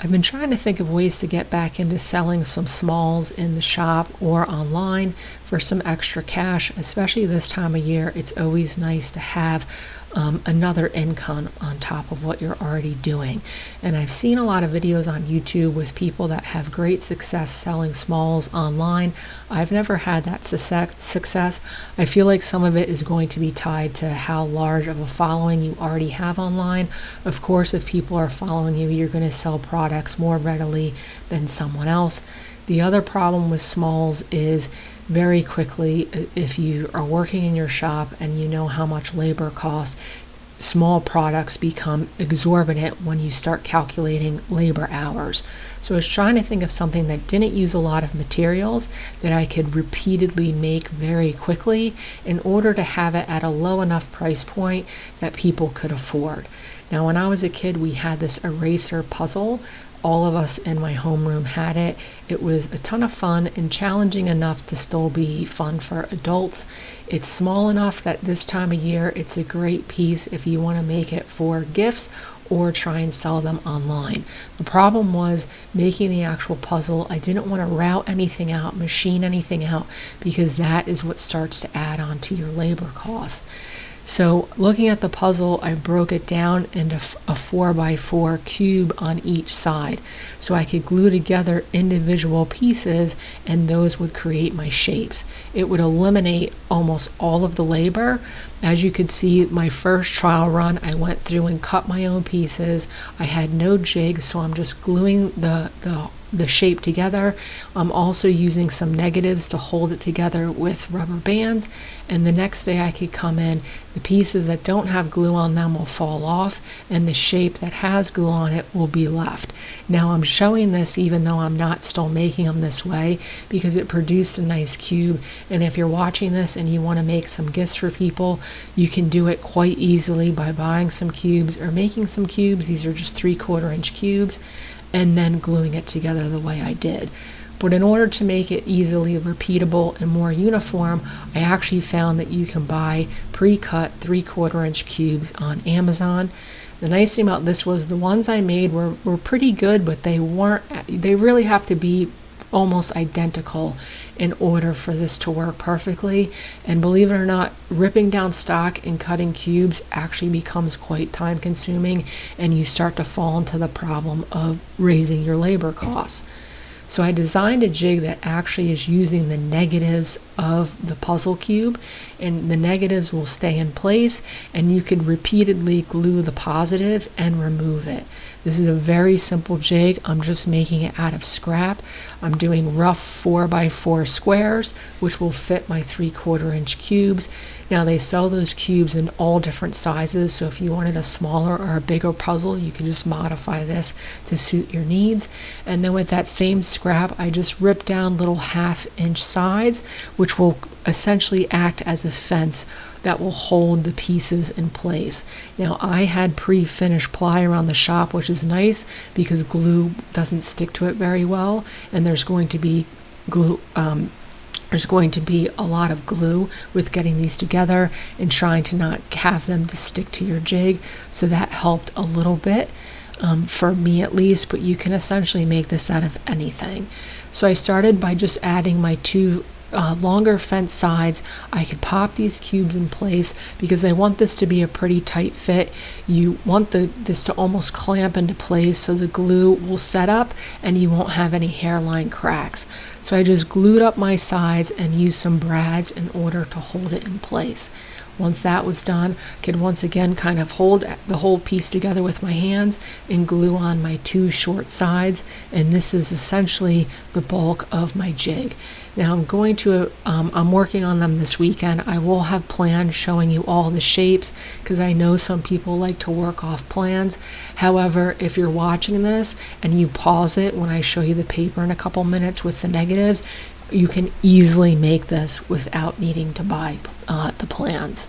I've been trying to think of ways to get back into selling some smalls in the shop or online for some extra cash, especially this time of year. It's always nice to have another income on top of what you're already doing. And I've seen a lot of videos on YouTube with people that have great success selling smalls online. I've never had that success. I feel like some of it is going to be tied to how large of a following you already have online. Of course, if people are following you, you're going to sell products more readily than someone else. The other problem with smalls is very quickly, if you are working in your shop and you know how much labor costs, small products become exorbitant when you start calculating labor hours. So I was trying to think of something that didn't use a lot of materials that I could repeatedly make very quickly in order to have it at a low enough price point that people could afford. Now, when I was a kid, we had this eraser puzzle. All of us in my homeroom had it. It was a ton of fun and challenging enough to still be fun for adults. It's small enough that this time of year it's a great piece if you want to make it for gifts or try and sell them online. The problem was making the actual puzzle. I didn't want to route anything out, machine anything out, because that is what starts to add on to your labor costs. So looking at the puzzle, I broke it down into a 4x4 cube on each side so I could glue together individual pieces and those would create my shapes. It would eliminate almost all of the labor. As you could see, my first trial run, I went through and cut my own pieces. I had no jig, so I'm just gluing the shape together. I'm also using some negatives to hold it together with rubber bands, and the next day I could come in, the pieces that don't have glue on them will fall off and the shape that has glue on it will be left. Now I'm showing this even though I'm not still making them this way because it produced a nice cube, and if you're watching this and you want to make some gifts for people, you can do it quite easily by buying some cubes or making some cubes. These are just 3/4 inch cubes, and then gluing it together the way I did. But in order to make it easily repeatable and more uniform, I actually found that you can buy pre-cut 3/4 inch cubes on Amazon. The nice thing about this was the ones I made were pretty good, but they really have to be almost identical in order for this to work perfectly. And believe it or not, ripping down stock and cutting cubes actually becomes quite time consuming, and you start to fall into the problem of raising your labor costs. So I designed a jig that actually is using the negatives of the puzzle cube, and the negatives will stay in place and you can repeatedly glue the positive and remove it. This is a very simple jig. I'm just making it out of scrap. I'm doing rough 4x4 squares, which will fit my 3/4 inch cubes. Now they sell those cubes in all different sizes, so if you wanted a smaller or a bigger puzzle, you can just modify this to suit your needs. And then with that same scrap, I just ripped down little 1/2 inch sides, which will essentially act as a fence that will hold the pieces in place. Now I had pre-finished ply around the shop, which is nice because glue doesn't stick to it very well, and there's going to be a lot of glue with getting these together and trying to not have them to stick to your jig, so that helped a little bit for me at least, but you can essentially make this out of anything. So I started by just adding my two longer fence sides. I could pop these cubes in place because I want this to be a pretty tight fit. You want this to almost clamp into place so the glue will set up and you won't have any hairline cracks. So I just glued up my sides and used some brads in order to hold it in place. Once that was done, I could once again kind of hold the whole piece together with my hands and glue on my two short sides, and this is essentially the bulk of my jig. Now I'm working on them this weekend. I will have plans showing you all the shapes because I know some people like to work off plans. However, if you're watching this and you pause it when I show you the paper in a couple minutes with the negatives, you can easily make this without needing to buy the plans.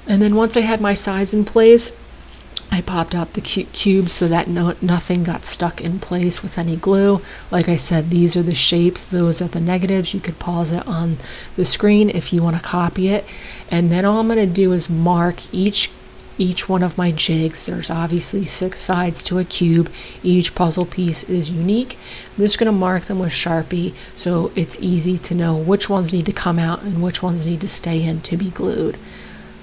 And then once I had my sides in place, I popped out the cubes so that nothing got stuck in place with any glue. Like I said, these are the shapes, those are the negatives. You could pause it on the screen if you want to copy it. And then all I'm going to do is mark each each one of my jigs. There's obviously 6 sides to a cube. Each puzzle piece is unique. I'm just going to mark them with Sharpie so it's easy to know which ones need to come out and which ones need to stay in to be glued.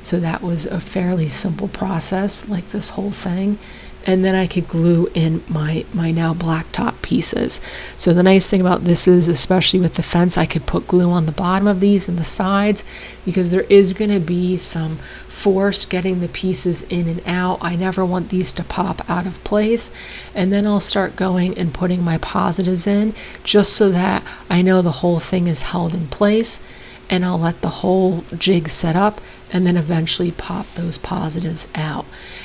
So that was a fairly simple process, like this whole thing. And then I could glue in my now blacktop pieces. So the nice thing about this is, especially with the fence, I could put glue on the bottom of these and the sides, because there is going to be some force getting the pieces in and out. I never want these to pop out of place. And then I'll start going and putting my positives in, just so that I know the whole thing is held in place. And I'll let the whole jig set up and then eventually pop those positives out.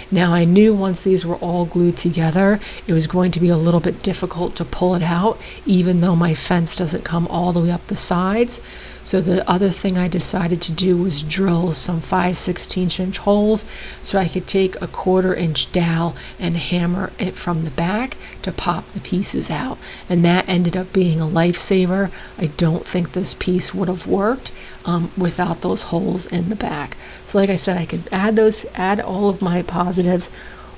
Now I knew once these were all glued together, it was going to be a little bit difficult to pull it out, even though my fence doesn't come all the way up the sides. So the other thing I decided to do was drill some 5/16 inch holes so I could take a 1/4 inch dowel and hammer it from the back to pop the pieces out. And that ended up being a lifesaver. I don't think this piece would have worked without those holes in the back. So like I said, I could add all of my positives.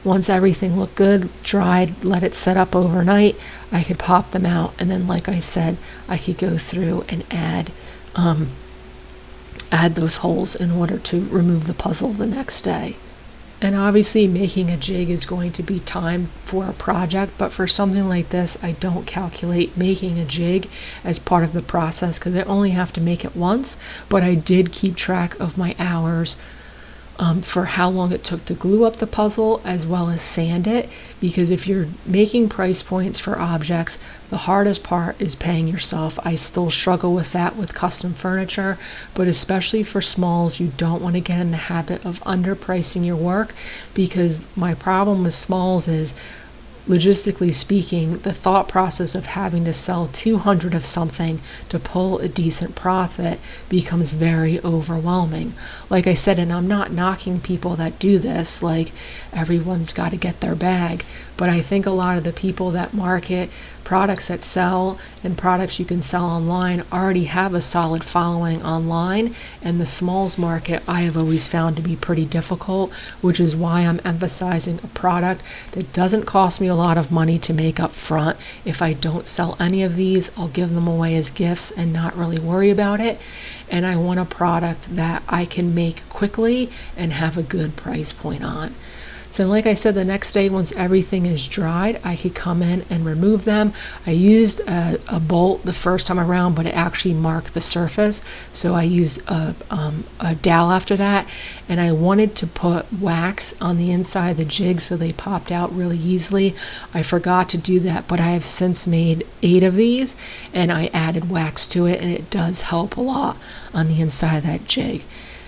Once everything looked good, dried, let it set up overnight, I could pop them out. And then, like I said, I could go through and add those holes in order to remove the puzzle the next day. And obviously making a jig is going to be time for a project, but for something like this, I don't calculate making a jig as part of the process because I only have to make it once, but I did keep track of my hours for how long it took to glue up the puzzle as well as sand it, because if you're making price points for objects, the hardest part is paying yourself. I still struggle with that with custom furniture, but especially for smalls, you don't want to get in the habit of underpricing your work, because my problem with smalls is, logistically speaking, the thought process of having to sell 200 of something to pull a decent profit becomes very overwhelming. Like I said, and I'm not knocking people that do this, like everyone's got to get their bag, but I think a lot of the people that market products that sell and products you can sell online already have a solid following online, and the smalls market I have always found to be pretty difficult, which is why I'm emphasizing a product that doesn't cost me a lot of money to make up front. If I don't sell any of these, I'll give them away as gifts and not really worry about it. And I want a product that I can make quickly and have a good price point on. So like I said, the next day, once everything is dried, I could come in and remove them. I used a bolt the first time around, but it actually marked the surface. So I used a dowel after that, and I wanted to put wax on the inside of the jig so they popped out really easily. I forgot to do that, but I have since made 8 of these, and I added wax to it, and it does help a lot on the inside of that jig.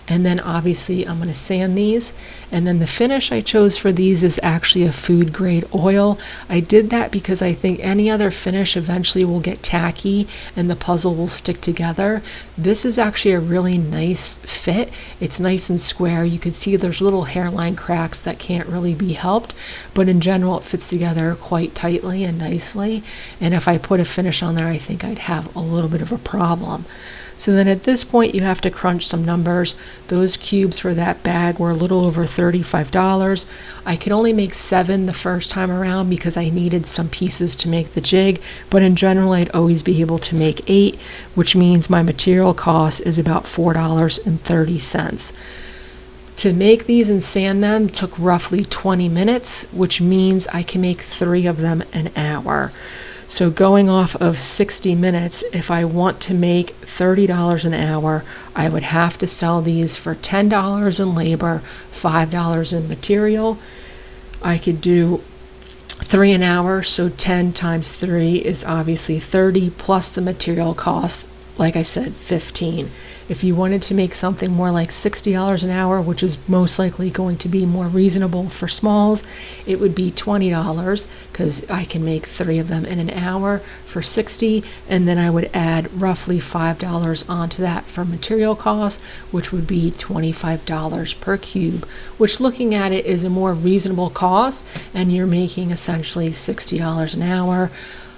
And then obviously I'm going to sand these. And then the finish I chose for these is actually a food grade oil. I did that because I think any other finish eventually will get tacky and the puzzle will stick together. This is actually a really nice fit. It's nice and square. You can see there's little hairline cracks that can't really be helped, but in general it fits together quite tightly and nicely. And if I put a finish on there, I think I'd have a little bit of a problem. So then at this point you have to crunch some numbers. Those cubes for that bag were a little over $35. I could only make 7 the first time around because I needed some pieces to make the jig, but in general I'd always be able to make 8, which means my material cost is about $4.30. To make these and sand them took roughly 20 minutes, which means I can make 3 of them an hour. So going off of 60 minutes, if I want to make $30 an hour, I would have to sell these for $10 in labor, $5 in material. I could do 3 an hour, so 10 times 3 is obviously 30, plus the material cost, like I said, 15. If you wanted to make something more like $60 an hour, which is most likely going to be more reasonable for smalls, it would be $20 because I can make 3 of them in an hour for $60, and then I would add roughly $5 onto that for material costs, which would be $25 per cube, which, looking at it, is a more reasonable cost, and you're making essentially $60 an hour.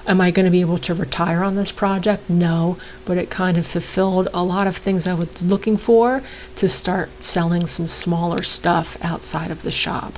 Am I going to be able to retire on this project? No, but it kind of fulfilled a lot of things I was looking for to start selling some smaller stuff outside of the shop.